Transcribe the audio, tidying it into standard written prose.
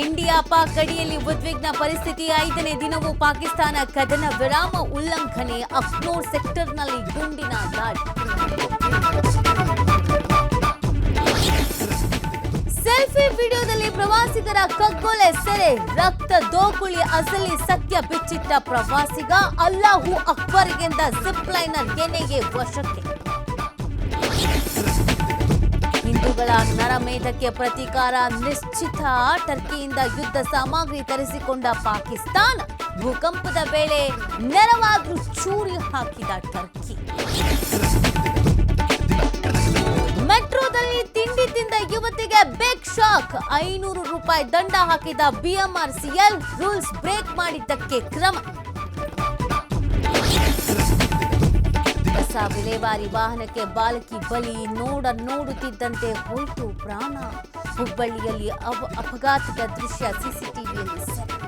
India Pak ಗಡಿಯಲ್ಲಿ ಉದ್ವಿಗ್ನ ಪರಿಸ್ಥಿತಿ 5ನೇ ದಿನವೂ ಪಾಕಿಸ್ತಾನ ಕದನ ವಿರಾಮ ಉಲ್ಲಂಘನೆ ಅಖ್ನೂರ್ ಸೆಕ್ಟರ್ನಲ್ಲಿ ಗುಂಡಿನ ದಾಳಿ ಸೆಲ್ಫಿ ವಿಡಿಯೋದಲ್ಲಿ ಪ್ರವಾಸಿಗರ ಕಗ್ಗೊಲೆ ಸೆರೆ ರಕ್ತ ದೋಗುಳಿ ಅಸಲಿ ಸತ್ಯ ಬಿಚ್ಚಿಟ್ಟ ಪ್ರವಾಸಿಗ ಅಲ್ಲಾಹು ಅಕ್ಬರ್ಗೆಂದ ಜಿಪ್ ಲೈನರ್ ಎನ್ಐಎ ವಶಕ್ಕೆ ಹಿಂದೂಗಳ ನರಮೇಧಕ್ಕೆ ಪ್ರತೀಕಾರ ನಿಶ್ಚಿತ ಟರ್ಕಿಯಿಂದ ಯುದ್ಧ ಸಾಮಗ್ರಿ ತರಿಸಿಕೊಂಡ ಪಾಕಿಸ್ತಾನ ಭೂಕಂಪದ ವೇಳೆ ನೆರವಾಗ್ಲೂ ಚೂರಿ ಹಾಕಿದ ಟರ್ಕಿ ಮೆಟ್ರೋದಲ್ಲಿ ತಿಂಡಿ ತಿಂದ ಯುವತಿಗೆ ಬಿಗ್ ಶಾಕ್ 500 ರೂಪಾಯಿ ದಂಡ ಹಾಕಿದ ಬಿಎಂಆರ್ಸಿಎಲ್ ರೂಲ್ಸ್ ಬ್ರೇಕ್ ಮಾಡಿದ್ದಕ್ಕೆ ಕ್ರಮ ಕಸ ವಿಲೇವಾರಿ ವಾಹನಕ್ಕೆ ಬಾಲಕಿ ಬಲಿ ನೋಡುತ್ತಿದ್ದಂತೆ ಹೋಯಿತು ಪ್ರಾಣ ಹುಬ್ಬಳ್ಳಿಯಲ್ಲಿ ಅಪಘಾತದ ದೃಶ್ಯ ಸಿಸಿಟಿವಿಯಲ್ಲಿ ಸೆರೆ